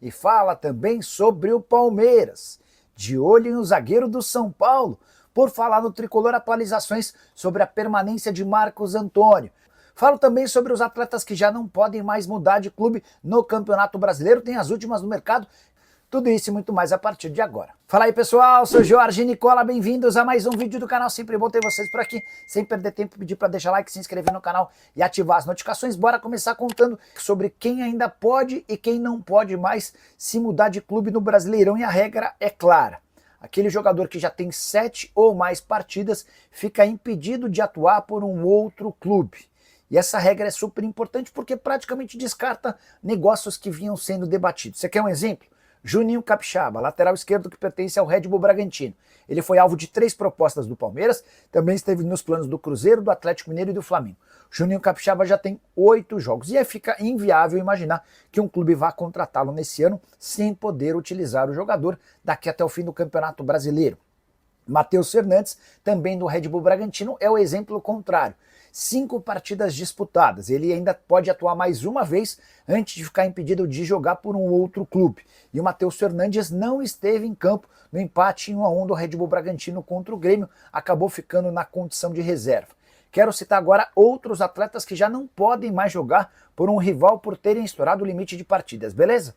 e fala também sobre o Palmeiras. De olho no zagueiro do São Paulo. Por falar no tricolor, atualizações sobre a permanência de Marcos Antônio. Falo também sobre os atletas que já não podem mais mudar de clube no Campeonato Brasileiro, tem as últimas no mercado. Tudo isso e muito mais a partir de agora. Fala aí pessoal, sou Jorge Nicola, bem-vindos a mais um vídeo do canal, sempre bom ter vocês por aqui. Sem perder tempo, pedir para deixar like, se inscrever no canal e ativar as notificações. Bora começar contando sobre quem ainda pode e quem não pode mais se mudar de clube no Brasileirão, e a regra é clara. Aquele jogador que já tem 7 ou mais partidas fica impedido de atuar por um outro clube. E essa regra é super importante porque praticamente descarta negócios que vinham sendo debatidos. Você quer um exemplo? Juninho Capixaba, lateral esquerdo que pertence ao Red Bull Bragantino. Ele foi alvo de 3 propostas do Palmeiras, também esteve nos planos do Cruzeiro, do Atlético Mineiro e do Flamengo. Juninho Capixaba já tem 8 jogos e aí fica inviável imaginar que um clube vá contratá-lo nesse ano sem poder utilizar o jogador daqui até o fim do Campeonato Brasileiro. Matheus Fernandes, também do Red Bull Bragantino, é o exemplo contrário. 5 partidas disputadas, ele ainda pode atuar mais uma vez antes de ficar impedido de jogar por um outro clube. E o Matheus Fernandes não esteve em campo no empate em 1-1 do Red Bull Bragantino contra o Grêmio, acabou ficando na condição de reserva. Quero citar agora outros atletas que já não podem mais jogar por um rival por terem estourado o limite de partidas, beleza?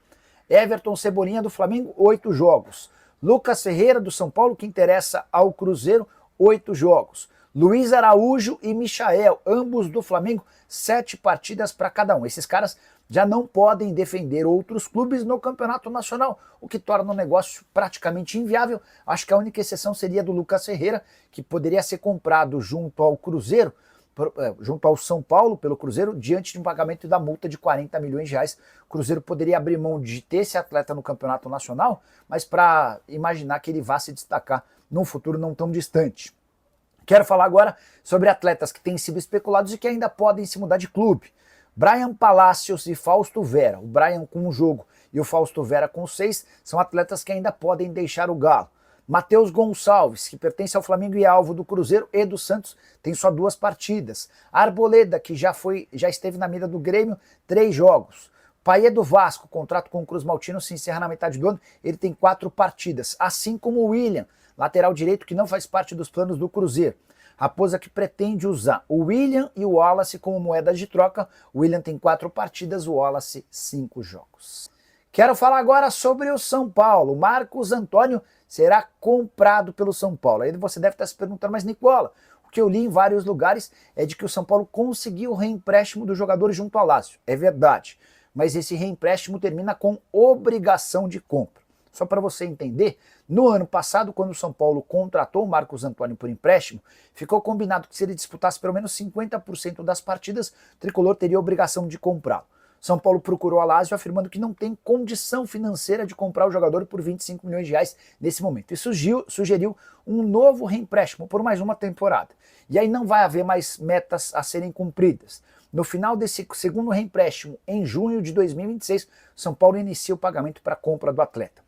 Everton Cebolinha do Flamengo, 8 jogos. Lucas Ferreira do São Paulo, que interessa ao Cruzeiro, 8 jogos. Luiz Araújo e Michael, ambos do Flamengo, 7 partidas para cada um. Esses caras já não podem defender outros clubes no Campeonato Nacional, o que torna o negócio praticamente inviável. Acho que a única exceção seria do Lucas Ferreira, que poderia ser comprado junto ao Cruzeiro, junto ao São Paulo pelo Cruzeiro, diante de um pagamento da multa de 40 milhões de reais. O Cruzeiro poderia abrir mão de ter esse atleta no Campeonato Nacional, mas para imaginar que ele vá se destacar num futuro não tão distante. Quero falar agora sobre atletas que têm sido especulados e que ainda podem se mudar de clube. Bryan Palacios e Fausto Vera. O Bryan com 1 jogo e o Fausto Vera com 6 são atletas que ainda podem deixar o Galo. Matheus Gonçalves, que pertence ao Flamengo e é alvo do Cruzeiro e do Santos, tem só 2 partidas. Arboleda, que já esteve na mira do Grêmio, 3 jogos. Payet do Vasco, contrato com o Cruz Maltino se encerra na metade do ano, ele tem 4 partidas. Assim como o William, lateral direito que não faz parte dos planos do Cruzeiro. Raposa que pretende usar o William e o Wallace como moedas de troca. O William tem 4 partidas, o Wallace 5 jogos. Quero falar agora sobre o São Paulo. Marcos Antônio será comprado pelo São Paulo. Aí você deve estar se perguntando, mas Nicola, o que eu li em vários lugares é de que o São Paulo conseguiu o reempréstimo do jogador junto ao Lazio. É verdade, mas esse reempréstimo termina com obrigação de compra. Só para você entender, no ano passado, quando o São Paulo contratou o Marcos Antônio por empréstimo, ficou combinado que se ele disputasse pelo menos 50% das partidas, o tricolor teria a obrigação de comprá-lo. São Paulo procurou a Lazio afirmando que não tem condição financeira de comprar o jogador por 25 milhões de reais nesse momento. E sugeriu um novo reempréstimo por mais uma temporada. E aí não vai haver mais metas a serem cumpridas. No final desse segundo reempréstimo, em junho de 2026, São Paulo inicia o pagamento para a compra do atleta.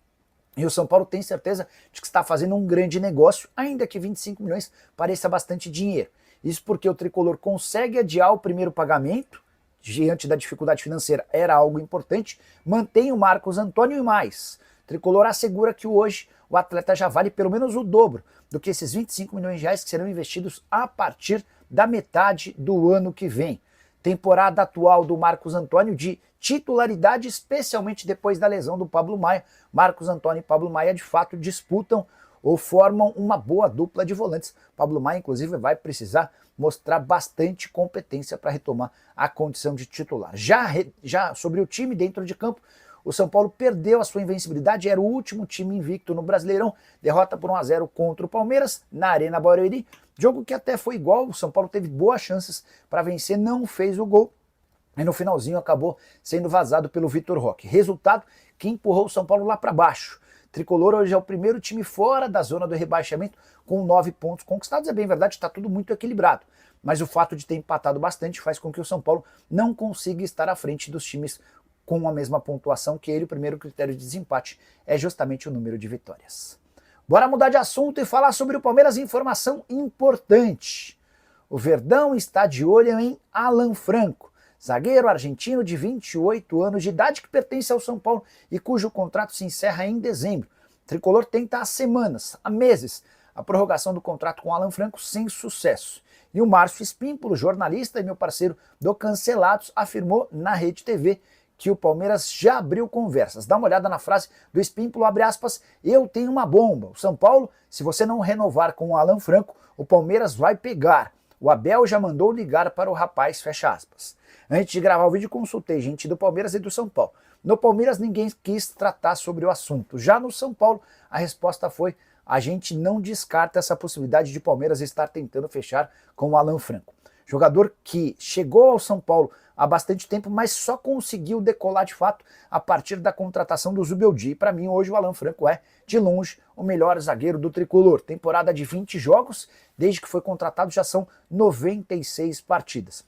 E o São Paulo tem certeza de que está fazendo um grande negócio, ainda que 25 milhões pareça bastante dinheiro. Isso porque o tricolor consegue adiar o primeiro pagamento, diante da dificuldade financeira era algo importante, mantém o Marcos Antônio e mais. O tricolor assegura que hoje o atleta já vale pelo menos o dobro do que esses 25 milhões de reais que serão investidos a partir da metade do ano que vem. Temporada atual do Marcos Antônio de titularidade, especialmente depois da lesão do Pablo Maia. Marcos Antônio e Pablo Maia de fato disputam ou formam uma boa dupla de volantes. Pablo Maia, inclusive, vai precisar mostrar bastante competência para retomar a condição de titular. Já sobre o time dentro de campo, o São Paulo perdeu a sua invencibilidade, era o último time invicto no Brasileirão, derrota por 1-0 contra o Palmeiras, na Arena Barueri, jogo que até foi igual, o São Paulo teve boas chances para vencer, não fez o gol, e no finalzinho acabou sendo vazado pelo Vitor Roque. Resultado que empurrou o São Paulo lá para baixo. Tricolor hoje é o primeiro time fora da zona do rebaixamento com 9 pontos conquistados. É bem verdade, está tudo muito equilibrado. Mas o fato de ter empatado bastante faz com que o São Paulo não consiga estar à frente dos times com a mesma pontuação que ele. O primeiro critério de desempate é justamente o número de vitórias. Bora mudar de assunto e falar sobre o Palmeiras. Informação importante. O Verdão está de olho em Alan Franco. zagueiro argentino de 28 anos de idade que pertence ao São Paulo e cujo contrato se encerra em dezembro. O tricolor tenta há semanas, há meses, a prorrogação do contrato com Alan Franco sem sucesso. E o Márcio Espímpolo, jornalista e meu parceiro do Cancelados, afirmou na Rede TV que o Palmeiras já abriu conversas. Dá uma olhada na frase do Espímpolo, abre aspas, eu tenho uma bomba. O São Paulo, se você não renovar com o Alan Franco, o Palmeiras vai pegar. O Abel já mandou ligar para o rapaz, fecha aspas. Antes de gravar o vídeo, consultei gente do Palmeiras e do São Paulo. No Palmeiras, ninguém quis tratar sobre o assunto. Já no São Paulo, a resposta foi: a gente não descarta essa possibilidade de Palmeiras estar tentando fechar com o Alan Franco. Jogador que chegou ao São Paulo há bastante tempo, mas só conseguiu decolar de fato a partir da contratação do Zubeldia. E para mim, hoje, o Alan Franco é, de longe, o melhor zagueiro do tricolor. Temporada de 20 jogos, desde que foi contratado já são 96 partidas.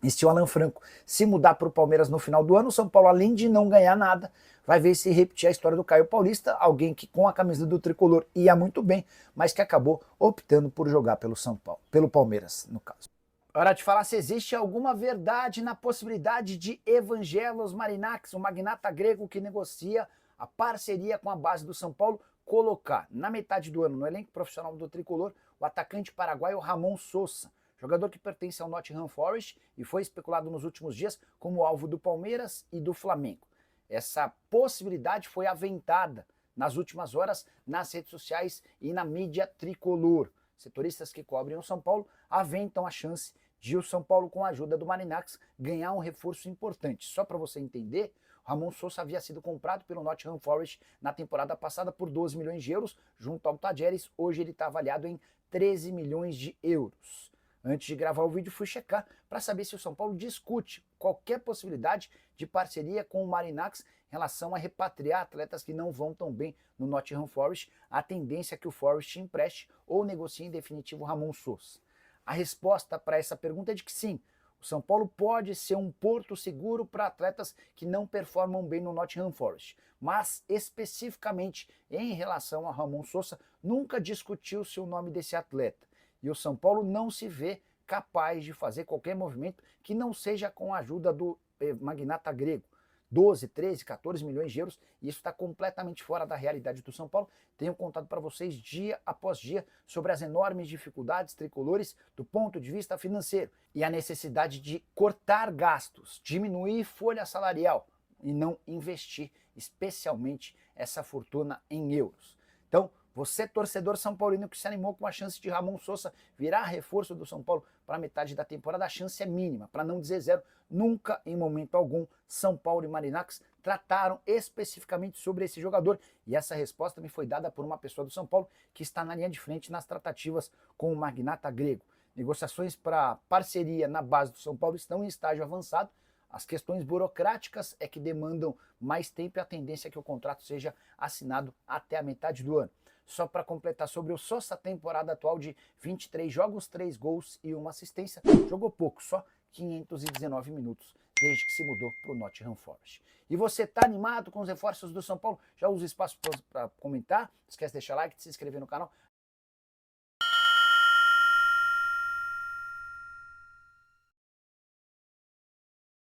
E se o Alan Franco se mudar para o Palmeiras no final do ano, o São Paulo, além de não ganhar nada, vai ver se repetir a história do Caio Paulista, alguém que com a camisa do tricolor ia muito bem, mas que acabou optando por jogar pelo São Paulo, pelo Palmeiras, no caso. Hora de falar se existe alguma verdade na possibilidade de Evangelos Marinax, o magnata grego que negocia a parceria com a base do São Paulo, colocar na metade do ano no elenco profissional do tricolor o atacante paraguaio Ramon Sosa, jogador que pertence ao Nottingham Forest e foi especulado nos últimos dias como alvo do Palmeiras e do Flamengo. Essa possibilidade foi aventada nas últimas horas nas redes sociais e na mídia tricolor. Setoristas que cobrem o São Paulo aventam a chance de o São Paulo, com a ajuda do Marinax, ganhar um reforço importante. Só para você entender, Ramon Sosa havia sido comprado pelo Nottingham Forest na temporada passada por 12 milhões de euros, junto ao Tajeres. Hoje ele está avaliado em 13 milhões de euros. Antes de gravar o vídeo, fui checar para saber se o São Paulo discute qualquer possibilidade de parceria com o Marinax em relação a repatriar atletas que não vão tão bem no Nottingham Forest. A tendência é que o Forest empreste ou negocie em definitivo Ramon Sosa. A resposta para essa pergunta é de que sim, o São Paulo pode ser um porto seguro para atletas que não performam bem no Nottingham Forest, mas especificamente em relação a Ramon Sosa, nunca discutiu-se o nome desse atleta. E o São Paulo não se vê capaz de fazer qualquer movimento que não seja com a ajuda do magnata grego. 12, 13, 14 milhões de euros, e isso está completamente fora da realidade do São Paulo. Tenho contado para vocês dia após dia sobre as enormes dificuldades tricolores do ponto de vista financeiro e a necessidade de cortar gastos, diminuir folha salarial e não investir especialmente essa fortuna em euros. Então, você, torcedor são paulino que se animou com a chance de Ramon Sosa virar reforço do São Paulo para a metade da temporada, a chance é mínima, para não dizer zero. Nunca, em momento algum, São Paulo e Marinax trataram especificamente sobre esse jogador, e essa resposta me foi dada por uma pessoa do São Paulo que está na linha de frente nas tratativas com o magnata grego. Negociações para parceria na base do São Paulo estão em estágio avançado. As questões burocráticas é que demandam mais tempo e a tendência é que o contrato seja assinado até a metade do ano. Só para completar sobre o Sosa, temporada atual de 23 jogos, 3 gols e 1 assistência. Jogou pouco, só 519 minutos, desde que se mudou para o Nottingham Forest. E você está animado com os reforços do São Paulo? Já usa o espaço para comentar, não esquece de deixar like, de se inscrever no canal,